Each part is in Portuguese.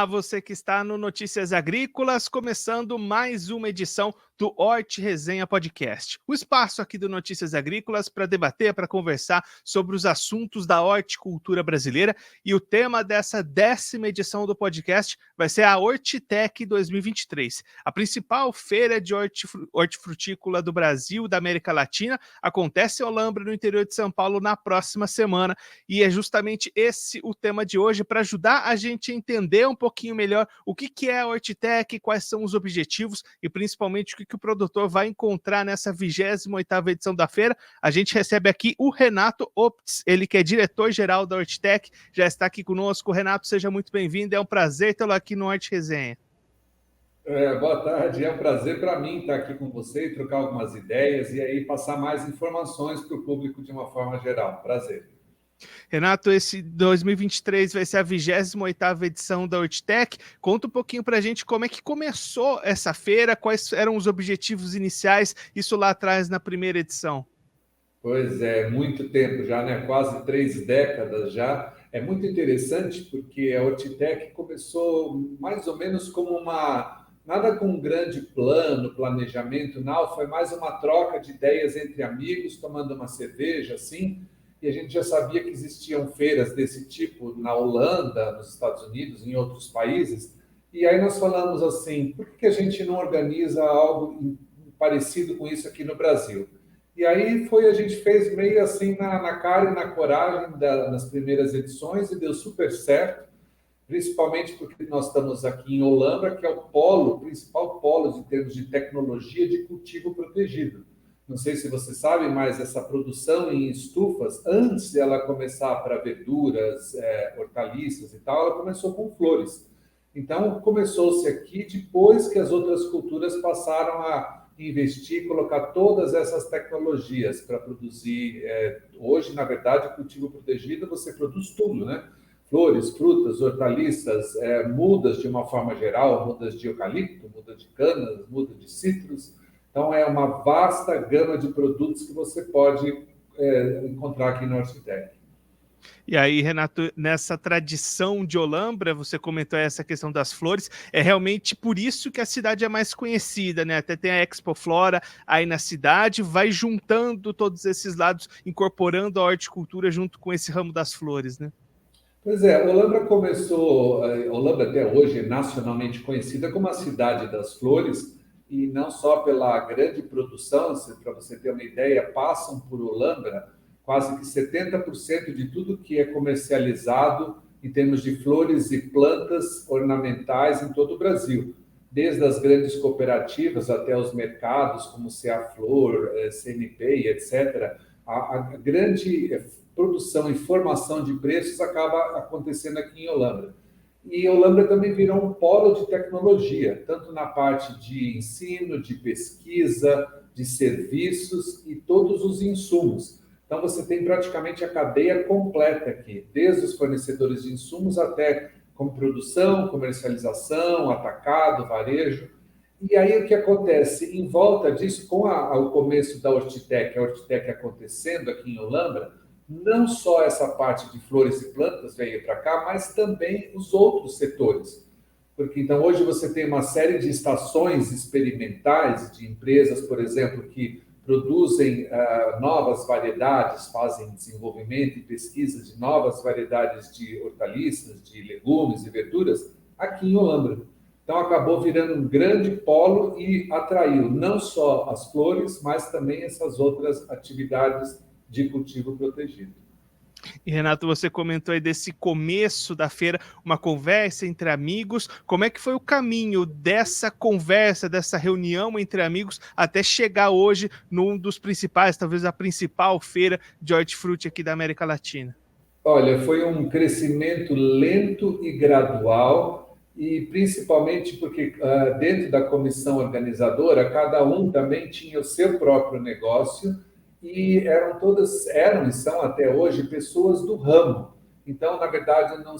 Olá, você que está no Notícias Agrícolas, começando mais uma edição do Hort Resenha Podcast. O espaço aqui do Notícias Agrícolas para debater, para conversar sobre os assuntos da horticultura brasileira, e o tema dessa 10ª edição do podcast vai ser a Hortitec 2023. A principal feira de hortifrutícola do Brasil e da América Latina acontece em Olambra, no interior de São Paulo, na próxima semana, e é justamente esse o tema de hoje, para ajudar a gente a entender um pouquinho melhor o que é a Hortitec, quais são os objetivos e principalmente o que o produtor vai encontrar nessa 28ª edição da feira. A gente recebe aqui o Renato Opitz, ele que é diretor-geral da Hortitec, já está aqui conosco. Renato, seja muito bem-vindo, é um prazer tê-lo aqui no Hort Resenha. Boa tarde, é um prazer para mim estar aqui com você e trocar algumas ideias e aí passar mais informações para o público de uma forma geral. Prazer. Renato, esse 2023 vai ser a 28ª edição da Hortitec. Conta um pouquinho para a gente como é que começou essa feira, quais eram os objetivos iniciais, isso lá atrás na primeira edição. Pois é, muito tempo já, né? Quase 3 décadas já. É muito interessante porque a Hortitec começou mais ou menos como nada com um grande plano, planejamento, não. Foi mais uma troca de ideias entre amigos, tomando uma cerveja, assim. E a gente já sabia que existiam feiras desse tipo na Holanda, nos Estados Unidos, em outros países. E aí nós falamos assim, por que a gente não organiza algo parecido com isso aqui no Brasil? E aí a gente fez meio assim na cara e na coragem nas primeiras edições e deu super certo, principalmente porque nós estamos aqui em Olambra, que é o principal polo em termos de tecnologia de cultivo protegido. Não sei se você sabe, mas essa produção em estufas, antes dela começar para verduras, hortaliças e tal, ela começou com flores. Então, começou-se aqui depois que as outras culturas passaram a investir, colocar todas essas tecnologias para produzir. Hoje, na verdade, cultivo protegido, você produz tudo, né? Flores, frutas, hortaliças, mudas de uma forma geral, mudas de eucalipto, muda de canas, muda de citros. Então, é uma vasta gama de produtos que você pode encontrar aqui na Hortitec. E aí, Renato, nessa tradição de Olambra, você comentou essa questão das flores, é realmente por isso que a cidade é mais conhecida, né? Até tem a Expo Flora aí na cidade, vai juntando todos esses lados, incorporando a horticultura junto com esse ramo das flores, né? Pois é, Olambra até hoje é nacionalmente conhecida como a cidade das flores, e não só pela grande produção, para você ter uma ideia, passam por Olambra quase que 70% de tudo que é comercializado em termos de flores e plantas ornamentais em todo o Brasil, desde as grandes cooperativas até os mercados como CA Flor, CNP e etc. A grande produção e formação de preços acaba acontecendo aqui em Olambra. E Olambra também virou um polo de tecnologia, tanto na parte de ensino, de pesquisa, de serviços e todos os insumos. Então, você tem praticamente a cadeia completa aqui, desde os fornecedores de insumos até como produção, comercialização, atacado, varejo. E aí o que acontece? Em volta disso, com o começo da Hortitec, a Hortitec acontecendo aqui em Olambra, não só essa parte de flores e plantas veio para cá, mas também os outros setores. Porque então hoje você tem uma série de estações experimentais de empresas, por exemplo, que produzem novas variedades, fazem desenvolvimento e pesquisa de novas variedades de hortaliças, de legumes e verduras aqui em Olambra. Então acabou virando um grande polo e atraiu não só as flores, mas também essas outras atividades de cultivo protegido. E, Renato, você comentou aí desse começo da feira, uma conversa entre amigos. Como é que foi o caminho dessa conversa, dessa reunião entre amigos, até chegar hoje num dos principais, talvez a principal feira de hortifruti aqui da América Latina? Olha, foi um crescimento lento e gradual, e principalmente porque dentro da comissão organizadora, cada um também tinha o seu próprio negócio, e eram e são até hoje pessoas do ramo. Então, na verdade, não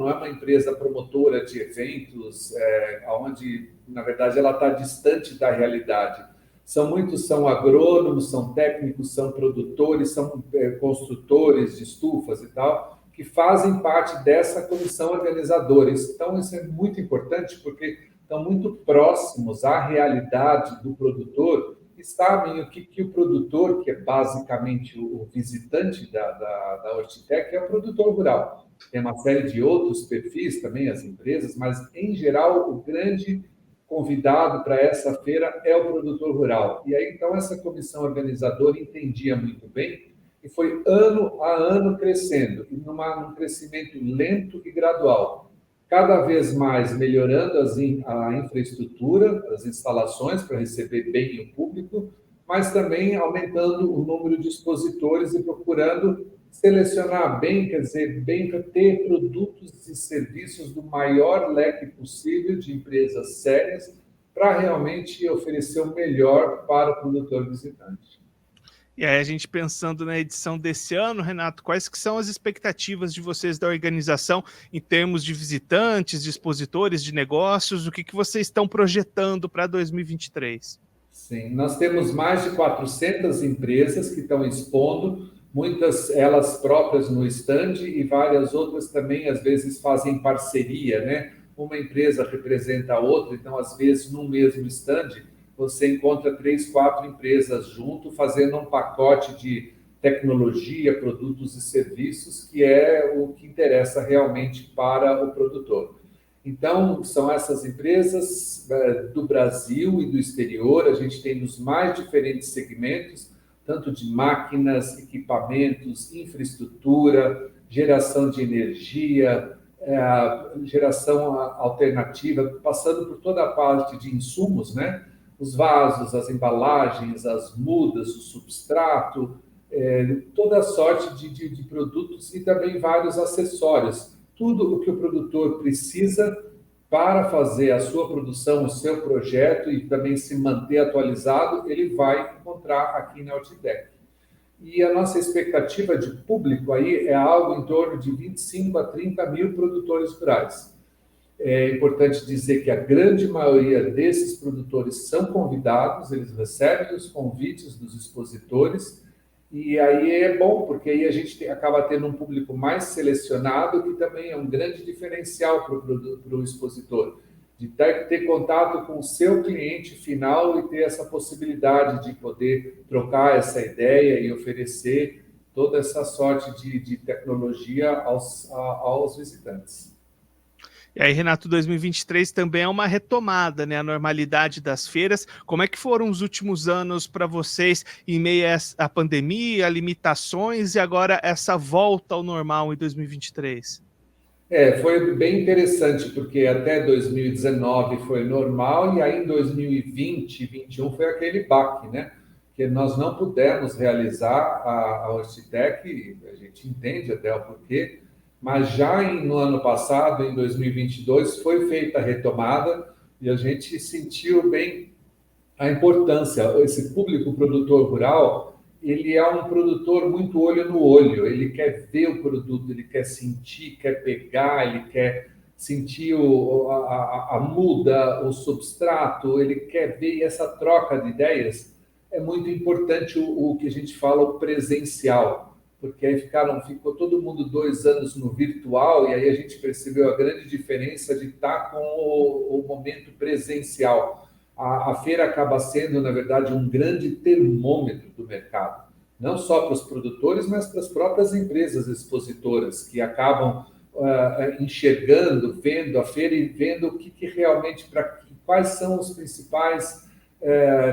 é uma empresa promotora de eventos, onde, na verdade, ela está distante da realidade. São agrônomos, são técnicos, são produtores, são construtores de estufas e tal, que fazem parte dessa comissão organizadora. Então, isso é muito importante, porque estão muito próximos à realidade do produtor e sabem o que o produtor, que é basicamente o visitante da Hortitec, é o produtor rural. Tem uma série de outros perfis também, as empresas, mas, em geral, o grande convidado para essa feira é o produtor rural. E aí, então, essa comissão organizadora entendia muito bem e foi ano a ano crescendo, e num crescimento lento e gradual, cada vez mais melhorando a infraestrutura, as instalações para receber bem o público, mas também aumentando o número de expositores e procurando selecionar bem, quer dizer, bem para ter produtos e serviços do maior leque possível de empresas sérias para realmente oferecer o melhor para o produtor visitante. E aí a gente pensando na edição desse ano, Renato, quais que são as expectativas de vocês da organização em termos de visitantes, de expositores, de negócios? O que vocês estão projetando para 2023? Sim, nós temos mais de 400 empresas que estão expondo, muitas elas próprias no stand e várias outras também, às vezes, fazem parceria, né? Uma empresa representa a outra, então, às vezes, no mesmo stand, você encontra 3, 4 empresas junto, fazendo um pacote de tecnologia, produtos e serviços, que é o que interessa realmente para o produtor. Então, são essas empresas do Brasil e do exterior, a gente tem nos mais diferentes segmentos, tanto de máquinas, equipamentos, infraestrutura, geração de energia, geração alternativa, passando por toda a parte de insumos, né? Os vasos, as embalagens, as mudas, o substrato, toda a sorte de produtos e também vários acessórios. Tudo o que o produtor precisa para fazer a sua produção, o seu projeto e também se manter atualizado, ele vai encontrar aqui na Hortitec. E a nossa expectativa de público aí é algo em torno de 25 a 30 mil produtores rurais. É importante dizer que a grande maioria desses produtores são convidados, eles recebem os convites dos expositores, e aí é bom, porque aí a gente acaba tendo um público mais selecionado, que também é um grande diferencial para o expositor, de ter contato com o seu cliente final e ter essa possibilidade de poder trocar essa ideia e oferecer toda essa sorte de tecnologia aos visitantes. E aí, Renato, 2023 também é uma retomada, né? A normalidade das feiras. Como é que foram os últimos anos para vocês em meio à pandemia, limitações e agora essa volta ao normal em 2023? Foi bem interessante, porque até 2019 foi normal e aí em 2020 e 2021 foi aquele baque, né? Que nós não pudemos realizar a Hortitec, a gente entende até o porquê, mas já no ano passado, em 2022, foi feita a retomada e a gente sentiu bem a importância. Esse público produtor rural, ele é um produtor muito olho no olho, ele quer ver o produto, ele quer sentir, quer pegar, ele quer sentir a muda, o substrato, ele quer ver, e essa troca de ideias é muito importante o que a gente fala, o presencial, porque aí ficou todo mundo 2 anos no virtual, e aí a gente percebeu a grande diferença de estar com o momento presencial. A feira acaba sendo, na verdade, um grande termômetro do mercado, não só para os produtores, mas para as próprias empresas expositoras, que acabam enxergando, vendo a feira e vendo o que realmente, quais são os principais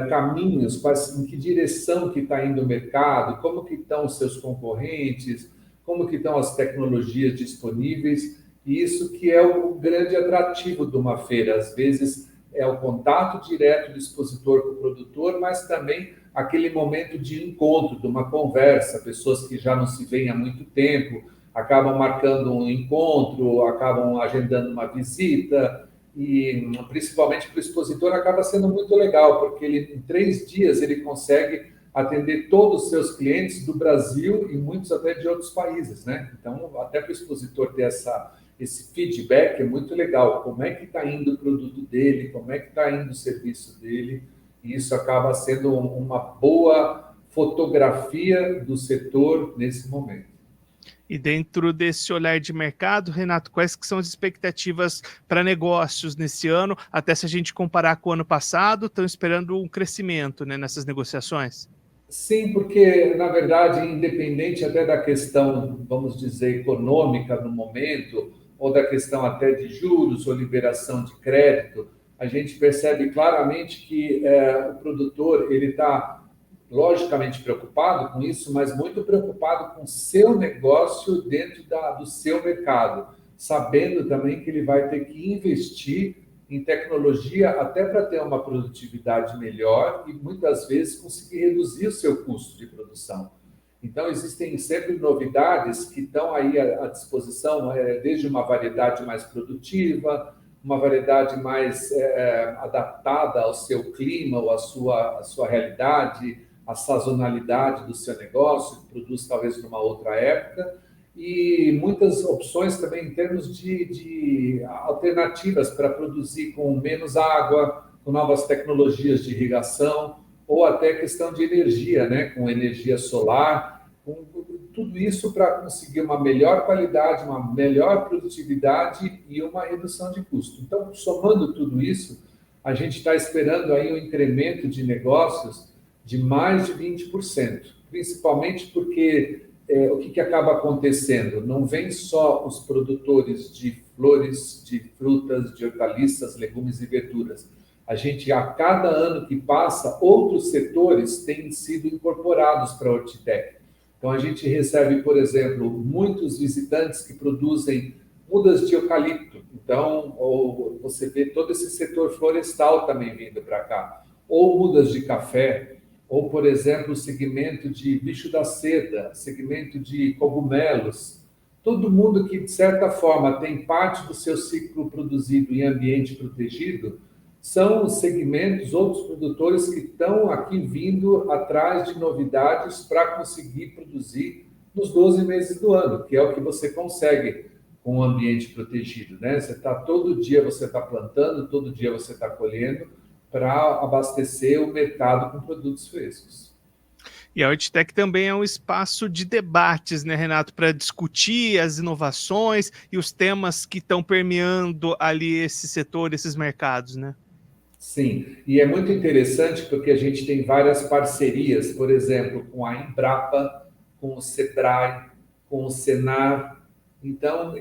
caminhos, em que direção que está indo o mercado, como que estão os seus concorrentes, como que estão as tecnologias disponíveis, e isso que é o grande atrativo de uma feira. Às vezes é o contato direto do expositor com o produtor, mas também aquele momento de encontro, de uma conversa, pessoas que já não se veem há muito tempo, acabam marcando um encontro, acabam agendando uma visita, e principalmente para o expositor acaba sendo muito legal, porque ele, em 3 dias ele consegue atender todos os seus clientes do Brasil e muitos até de outros países, né? Então, até para o expositor ter esse feedback é muito legal, como é que está indo o produto dele, como é que está indo o serviço dele, e isso acaba sendo uma boa fotografia do setor nesse momento. E dentro desse olhar de mercado, Renato, quais que são as expectativas para negócios nesse ano? Até se a gente comparar com o ano passado, estão esperando um crescimento, né, nessas negociações? Sim, porque, na verdade, independente até da questão, vamos dizer, econômica no momento, ou da questão até de juros ou liberação de crédito, a gente percebe claramente que o produtor ele está logicamente preocupado com isso, mas muito preocupado com o seu negócio dentro do seu mercado, sabendo também que ele vai ter que investir em tecnologia até para ter uma produtividade melhor e muitas vezes conseguir reduzir o seu custo de produção. Então, existem sempre novidades que estão aí à disposição, desde uma variedade mais produtiva, uma variedade mais adaptada ao seu clima ou à sua realidade, à sazonalidade do seu negócio, que produz talvez numa outra época, e muitas opções também em termos de alternativas para produzir com menos água, com novas tecnologias de irrigação, ou até questão de energia, né? Com energia solar, com tudo isso para conseguir uma melhor qualidade, uma melhor produtividade e uma redução de custo. Então, somando tudo isso, a gente está esperando aí um incremento de negócios de mais de 20%, principalmente porque o que acaba acontecendo? Não vem só os produtores de flores, de frutas, de hortaliças, legumes e verduras. A gente, a cada ano que passa, outros setores têm sido incorporados para a Hortitec. Então, a gente recebe, por exemplo, muitos visitantes que produzem mudas de eucalipto. Então, ou você vê todo esse setor florestal também vindo para cá. Ou mudas de café, ou, por exemplo, o segmento de bicho da seda, segmento de cogumelos. Todo mundo que, de certa forma, tem parte do seu ciclo produzido em ambiente protegido, são segmentos, outros produtores que estão aqui vindo atrás de novidades para conseguir produzir nos 12 meses do ano, que é o que você consegue com o ambiente protegido, né? Todo dia você está plantando, todo dia você está colhendo para abastecer o mercado com produtos frescos. E a Hortitec também é um espaço de debates, né, Renato, para discutir as inovações e os temas que estão permeando ali esse setor, esses mercados, né? Sim, e é muito interessante porque a gente tem várias parcerias, por exemplo, com a Embrapa, com o Sebrae, com o Senar. Então,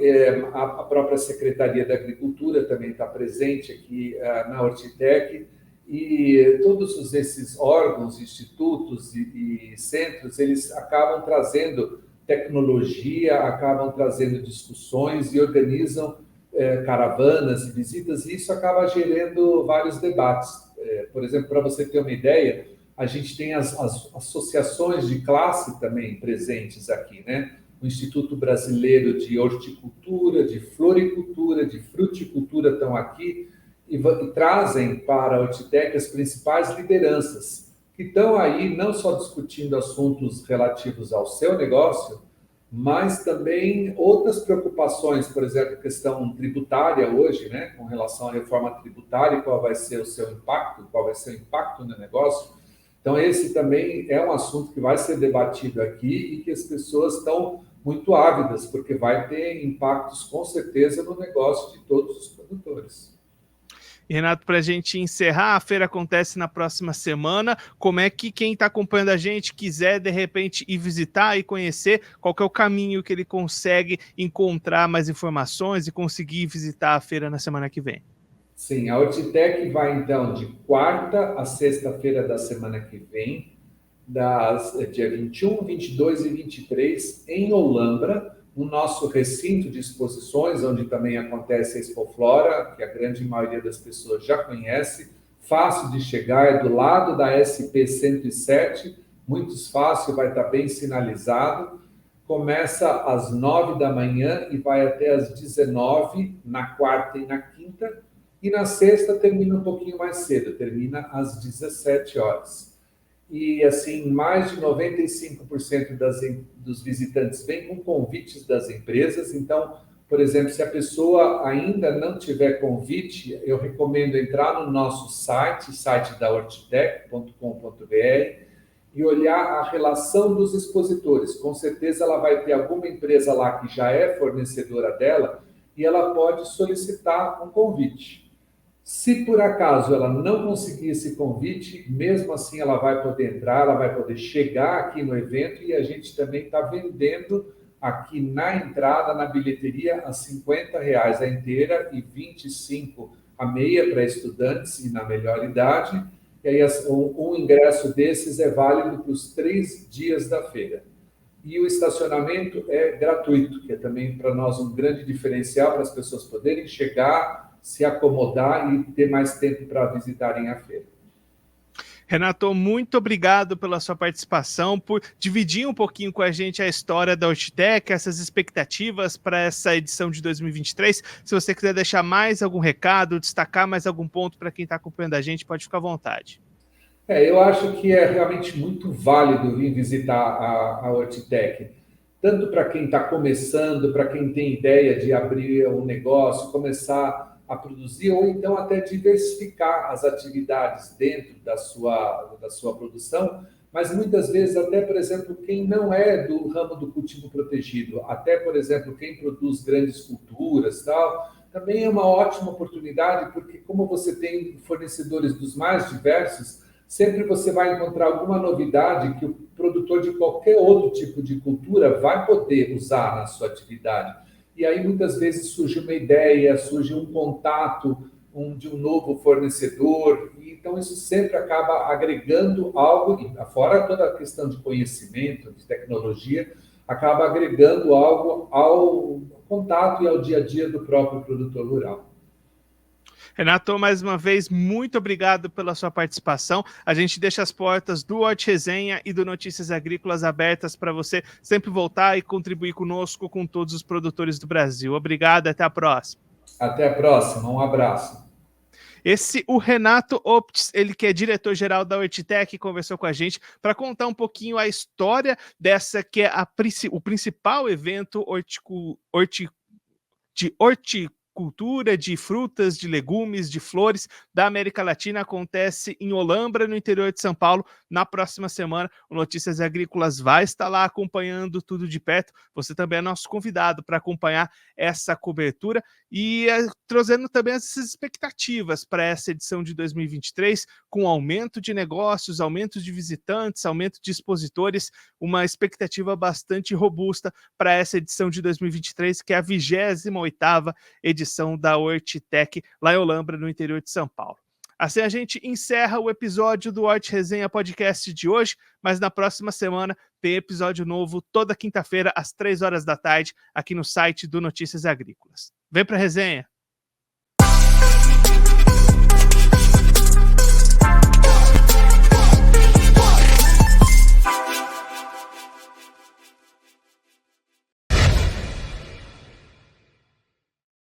a própria Secretaria da Agricultura também está presente aqui na Hortitec, e todos esses órgãos, institutos e centros, eles acabam trazendo tecnologia, acabam trazendo discussões e organizam caravanas e visitas, e isso acaba gerando vários debates. Por exemplo, para você ter uma ideia, a gente tem as associações de classe também presentes aqui, né? O Instituto Brasileiro de Horticultura, de Floricultura, de Fruticultura estão aqui e trazem para a Hortitec as principais lideranças, que estão aí não só discutindo assuntos relativos ao seu negócio, mas também outras preocupações, por exemplo, a questão tributária hoje, né, com relação à reforma tributária, qual vai ser o seu impacto, qual vai ser o impacto no negócio. Então, esse também é um assunto que vai ser debatido aqui e que as pessoas estão muito ávidas, porque vai ter impactos, com certeza, no negócio de todos os produtores. E, Renato, para a gente encerrar, a feira acontece na próxima semana. Como é que quem está acompanhando a gente quiser, de repente, ir visitar e conhecer, qual que é o caminho que ele consegue encontrar mais informações e conseguir visitar a feira na semana que vem? Sim, a Hortitec vai, então, de quarta a sexta-feira da semana que vem, dia 21, 22 e 23, em Olambra, no nosso recinto de exposições, onde também acontece a Expoflora, que a grande maioria das pessoas já conhece, fácil de chegar, é do lado da SP 107, muito fácil, vai estar bem sinalizado. Começa às 9 da manhã e vai até às 19, na quarta e na quinta, e na sexta termina um pouquinho mais cedo, termina às 17 horas. E, assim, mais de 95% dos visitantes vêm com convites das empresas. Então, por exemplo, se a pessoa ainda não tiver convite, eu recomendo entrar no nosso site da hortitec.com.br, e olhar a relação dos expositores. Com certeza ela vai ter alguma empresa lá que já é fornecedora dela e ela pode solicitar um convite. Se por acaso ela não conseguir esse convite, mesmo assim ela vai poder entrar, ela vai poder chegar aqui no evento e a gente também está vendendo aqui na entrada, na bilheteria, a R$50 a inteira e 25 a meia para estudantes e na melhor idade. E aí um ingresso desses é válido para os 3 dias da feira. E o estacionamento é gratuito, que é também para nós um grande diferencial para as pessoas poderem chegar, se acomodar e ter mais tempo para visitarem a feira. Renato, muito obrigado pela sua participação, por dividir um pouquinho com a gente a história da Ortitec, essas expectativas para essa edição de 2023. Se você quiser deixar mais algum recado, destacar mais algum ponto para quem está acompanhando a gente, pode ficar à vontade. Eu acho que é realmente muito válido vir visitar a Ortitec, tanto para quem está começando, para quem tem ideia de abrir um negócio, começar a produzir, ou então até diversificar as atividades dentro da sua produção, mas muitas vezes até, por exemplo, quem não é do ramo do cultivo protegido, até, por exemplo, quem produz grandes culturas, tal, também é uma ótima oportunidade, porque como você tem fornecedores dos mais diversos, sempre você vai encontrar alguma novidade que o produtor de qualquer outro tipo de cultura vai poder usar na sua atividade. E aí, muitas vezes, surge uma ideia, surge um contato de um novo fornecedor. E, então, isso sempre acaba agregando algo, fora toda a questão de conhecimento, de tecnologia, acaba agregando algo ao contato e ao dia a dia do próprio produtor rural. Renato, mais uma vez, muito obrigado pela sua participação. A gente deixa as portas do Hort Resenha e do Notícias Agrícolas abertas para você sempre voltar e contribuir conosco, com todos os produtores do Brasil. Obrigado, até a próxima. Até a próxima, um abraço. O Renato Optes, ele que é diretor-geral da Ortitec, conversou com a gente para contar um pouquinho a história dessa que é o principal evento de horticultura, de frutas, de legumes, de flores da América Latina. Acontece em Olambra, no interior de São Paulo, na próxima semana. O Notícias Agrícolas vai estar lá acompanhando tudo de perto. Você também é nosso convidado para acompanhar essa cobertura e trazendo também essas expectativas para essa edição de 2023, com aumento de negócios, aumento de visitantes, aumento de expositores, uma expectativa bastante robusta para essa edição de 2023, que é a 28ª edição da Ortitec, lá em Olambra, no interior de São Paulo. Assim a gente encerra o episódio do Hort Resenha Podcast de hoje, mas na próxima semana tem episódio novo toda quinta-feira, às 3 horas da tarde, aqui no site do Notícias Agrícolas. Vem pra resenha!